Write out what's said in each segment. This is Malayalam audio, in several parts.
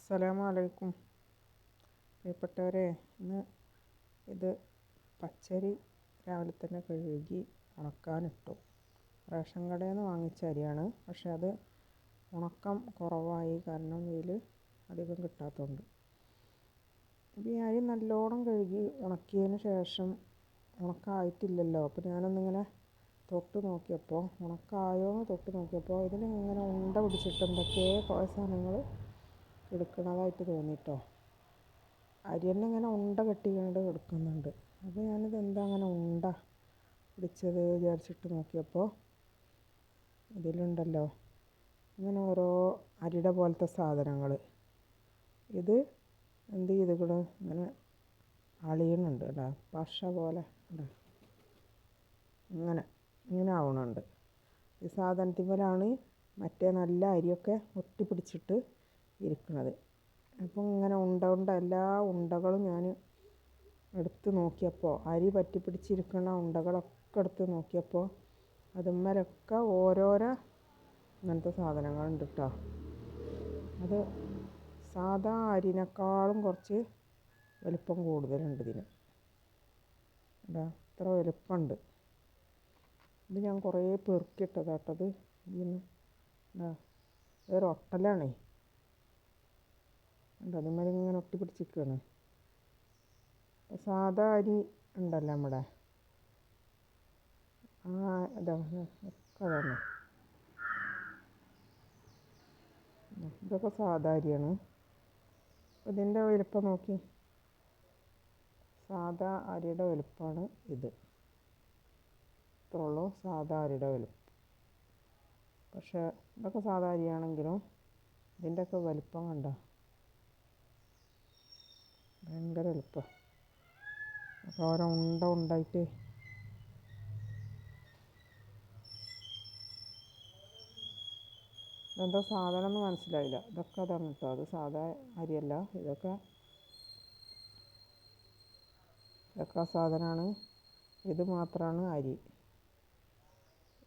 അസ്സലാമു അലൈക്കും പ്രിയപ്പെട്ടവരെ. ഇന്ന് ഇത് പച്ചരി രാവിലെ തന്നെ കഴുകി ഉണക്കാനിട്ടു. റേഷൻ കടയിൽ നിന്ന് വാങ്ങിച്ച അരിയാണ്, പക്ഷെ അത് ഉണക്കം കുറവായി, കാരണം വെയിൽ അധികം കിട്ടാത്തതുകൊണ്ട്. അപ്പോൾ ഈ അരി നല്ലോണം കഴുകി ഉണക്കിയതിന് ശേഷം ഉണക്കായിട്ടില്ലല്ലോ, അപ്പോൾ ഞാനൊന്നിങ്ങനെ തൊട്ട് നോക്കിയപ്പോൾ ഉണക്കായോ എന്ന് തൊട്ട് നോക്കിയപ്പോൾ ഇതിലിങ്ങനെ ഉണ്ട പിടിച്ചിട്ട് എന്തൊക്കെയോ കുറേ സാധനങ്ങൾ എടുക്കുന്നതായിട്ട് തോന്നിട്ടോ. അരി തന്നെ ഇങ്ങനെ ഉണ്ട കെട്ടിക്കൊണ്ട് എടുക്കുന്നുണ്ട്. അപ്പോൾ ഞാനിത് എന്താ അങ്ങനെ ഉണ്ട പിടിച്ചത് വിചാരിച്ചിട്ട് നോക്കിയപ്പോൾ ഇതിലുണ്ടല്ലോ ഇങ്ങനെ ഓരോ അരിയുടെ പോലത്തെ സാധനങ്ങൾ. ഇത് എന്ത് ചെയ്തിക്കണ്, ഇങ്ങനെ അളിയുന്നുണ്ട് കേട്ടോ, പശ പോലെ ഉണ്ട്, ഇങ്ങനെ ആവണുണ്ട്. ഈ സാധനത്തിന്മേലാണ് മറ്റേ നല്ല അരിയൊക്കെ ഒട്ടിപ്പിടിച്ചിട്ട് ഇരിക്കുന്നത്. അപ്പം ഇങ്ങനെ എല്ലാ ഉണ്ടകളും ഞാൻ എടുത്ത് നോക്കിയപ്പോൾ, അരി പറ്റി പിടിച്ചിരിക്കുന്ന ഉണ്ടകളൊക്കെ എടുത്ത് നോക്കിയപ്പോൾ അതുമ്മേലൊക്കെ ഓരോരോ ഇങ്ങനത്തെ സാധനങ്ങളുണ്ട് കേട്ടോ. അത് സാധാ അരിനേക്കാളും കുറച്ച് വലിപ്പം കൂടുതലുണ്ട് ഇതിന് കേട്ടോ. ഇത്ര വലിപ്പമുണ്ട്. ഇത് ഞാൻ കുറേ പെറുക്കിയിട്ടതാട്ടത്. ഇതിന് വേറെ ഒട്ടലാണേ, അതുമ്മേൽ ഇങ്ങനെ ഒട്ടിപ്പിടിച്ചിരിക്കുകയാണ്. സാധാ അരി ഉണ്ടല്ലോ നമ്മുടെ, അതാണ് ഇതൊക്കെ സാധാ അരിയാണ്. ഇതിൻ്റെ വലുപ്പം നോക്കി, സാധാ അരിയുടെ വലുപ്പമാണ് ഇത്. ഇത്രേ ഉള്ളൂ സാധാ അരിയുടെ വലുപ്പം. പക്ഷേ ഇതൊക്കെ സാധാ അരിയാണെങ്കിലും ഇതിൻ്റെയൊക്കെ വലുപ്പം കണ്ടോ, ഭയങ്കര വലുപ്പം. അപ്പോൾ ഓരോ ഉണ്ടായിട്ട് ഇതെന്താ സാധനം എന്ന് മനസ്സിലായില്ല. ഇതൊക്കെ അതാണ് കേട്ടോ, അത് സാധാ അരിയല്ല, ഇതൊക്കെ സാധനമാണ്. ഇത് മാത്രമാണ് അരി.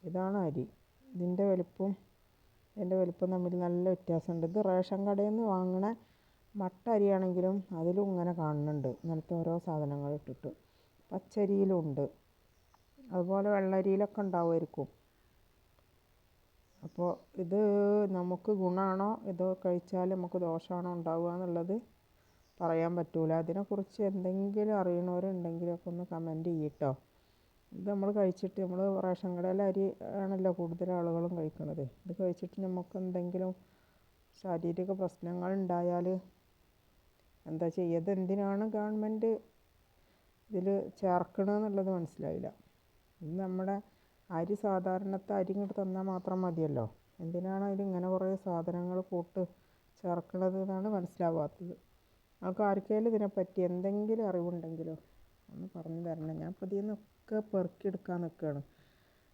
ഇതാണ് അരി. ഇതിൻ്റെ വലുപ്പം തമ്മിൽ നല്ല വ്യത്യാസമുണ്ട്. ഇത് റേഷൻ കടയിൽ നിന്ന് വാങ്ങണ മട്ട അരിയാണെങ്കിലും അതിലും ഇങ്ങനെ കാണുന്നുണ്ട് ഇങ്ങനത്തെ ഓരോ സാധനങ്ങൾ ഇട്ടിട്ട്. പച്ചരിയിലുണ്ട്, അതുപോലെ വെള്ളരിയിലൊക്കെ ഉണ്ടാവുമായിരിക്കും. അപ്പോൾ ഇത് നമുക്ക് ഗുണമാണോ, ഇത് കഴിച്ചാൽ നമുക്ക് ദോഷമാണോ ഉണ്ടാവുക എന്നുള്ളത് പറയാൻ പറ്റൂല. അതിനെക്കുറിച്ച് എന്തെങ്കിലും അറിയണവരുണ്ടെങ്കിലൊക്കെ ഒന്ന് കമൻറ്റ് ചെയ്യട്ടോ. ഇത് നമ്മൾ കഴിച്ചിട്ട്, നമ്മൾ റേഷൻ കടയിലെ അരി ആണല്ലോ കൂടുതൽ ആളുകളും കഴിക്കുന്നത്. ഇത് കഴിച്ചിട്ട് നമുക്ക് എന്തെങ്കിലും ശാരീരിക പ്രശ്നങ്ങൾ ഉണ്ടായാൽ എന്താ ചെയ്യുക? ഇതെന്തിനാണ് ഗവൺമെൻറ് ഇതിൽ ചേർക്കണമെന്നുള്ളത് മനസ്സിലായില്ല. ഇത് നമ്മുടെ അരി സാധാരണത്തെ അരി ഇങ്ങോട്ട് തന്നാൽ മാത്രം മതിയല്ലോ, എന്തിനാണ് അതിൽ ഇങ്ങനെ കുറേ സാധനങ്ങൾ ചേർക്കണത് എന്നാണ് മനസ്സിലാവാത്തത്. നമുക്ക് ആർക്കെങ്കിലും ഇതിനെപ്പറ്റി എന്തെങ്കിലും അറിവുണ്ടെങ്കിലോ ഒന്ന് പറഞ്ഞു തരണം. ഞാൻ ഇപ്പോൾ ഇതിൽ നിന്നൊക്കെ പെറുക്കിയെടുക്കാൻ നിൽക്കുകയാണ്.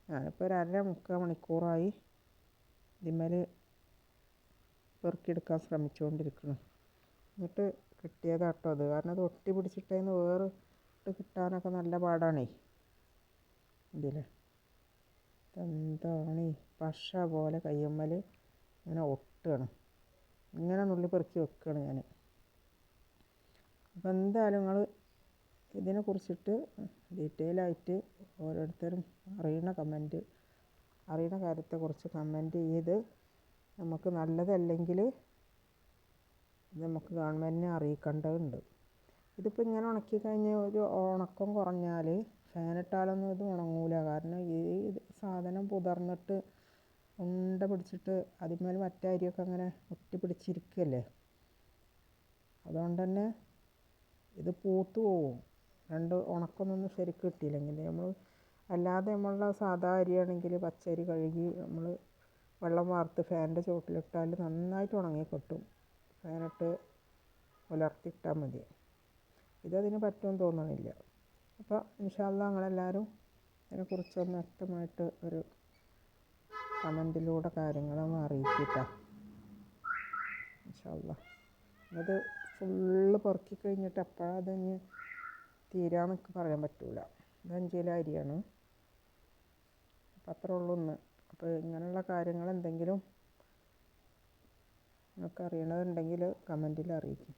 ഞാനിപ്പോൾ ഒരു മുക്കാൽ മണിക്കൂറായി ഇതിന്മേൽ പെറുക്കിയെടുക്കാൻ ശ്രമിച്ചുകൊണ്ടിരിക്കണം. എന്നിട്ട് കിട്ടിയതാട്ടോ അത്. കാരണം അത് ഒട്ടി പിടിച്ചിട്ടതിന് വേറിട്ട് കിട്ടാനൊക്കെ നല്ല പാടാണേ. ഇതിൽ എന്താണ് പശ പോലെ കയ്യമ്മൽ ഇങ്ങനെ ഒട്ടുകയാണ്. ഇങ്ങനെ നുള്ളി പെറുക്കി വെക്കുകയാണ് ഞാൻ. അപ്പോൾ എന്തായാലും നിങ്ങൾ ഇതിനെക്കുറിച്ചിട്ട് ഡീറ്റെയിലായിട്ട് ഓരോരുത്തരും അറിയുന്ന കാര്യത്തെക്കുറിച്ച് കമൻറ്റ് ചെയ്ത് നമുക്ക് നല്ലതല്ലെങ്കിൽ ഇത് നമുക്ക് ഗവൺമെൻറ്റിനെ അറിയിക്കേണ്ടതുണ്ട്. ഇതിപ്പോൾ ഇങ്ങനെ ഉണക്കി കഴിഞ്ഞ് ഒരു ഉണക്കം കുറഞ്ഞാൽ ഫാനിട്ടാലൊന്നും ഇത് ഉണങ്ങൂല. കാരണം ഈ സാധനം പുതർന്നിട്ട് ഉണ്ട പിടിച്ചിട്ട് അതിന്മേൽ മറ്റേ അരിയൊക്കെ അങ്ങനെ ഒട്ടി പിടിച്ചിരിക്കുകയല്ലേ. അതുകൊണ്ട് തന്നെ ഇത് പൂത്ത് പോവും, ഉണക്കൊന്നും ശരിക്കും കിട്ടിയില്ലെങ്കിൽ. അല്ലാതെ നമ്മളുടെ സാധാ അരിയാണെങ്കിൽ പച്ചരി കഴുകി നമ്മൾ വെള്ളം വാർത്ത് ഫാനിൻ്റെ ചുവട്ടിലിട്ടാൽ നന്നായിട്ട് ഉണങ്ങി കിട്ടും. ഫാനിട്ട് ഉലർത്തിയിട്ടാൽ മതി. ഇതതിന് പറ്റുമെന്ന് തോന്നണില്ല. അപ്പോൾ ഇൻഷാ അല്ലാഹ് നിങ്ങളെല്ലാവരും ഇതിനെക്കുറിച്ചൊന്ന് വ്യക്തമായിട്ട് ഒരു കമൻറ്റിലൂടെ കാര്യങ്ങളൊന്ന് അറിയിക്കുക ഇൻഷാ അല്ലാഹ്. ഇത് ഫുള്ള് പെറുക്കി കഴിഞ്ഞിട്ട് എപ്പോഴാണ് അതിന് തീരാന്നൊക്കെ പറയാൻ പറ്റൂല. ഇത് 5 കിലോ അരിയാണ്. അപ്പം അത്രേ ഉള്ളൂ ഇന്ന്. അപ്പോൾ ഇങ്ങനെയുള്ള കാര്യങ്ങൾ എന്തെങ്കിലും നിങ്ങൾക്ക് അറിയണതുണ്ടെങ്കിൽ കമൻറ്റിൽ അറിയിക്കും.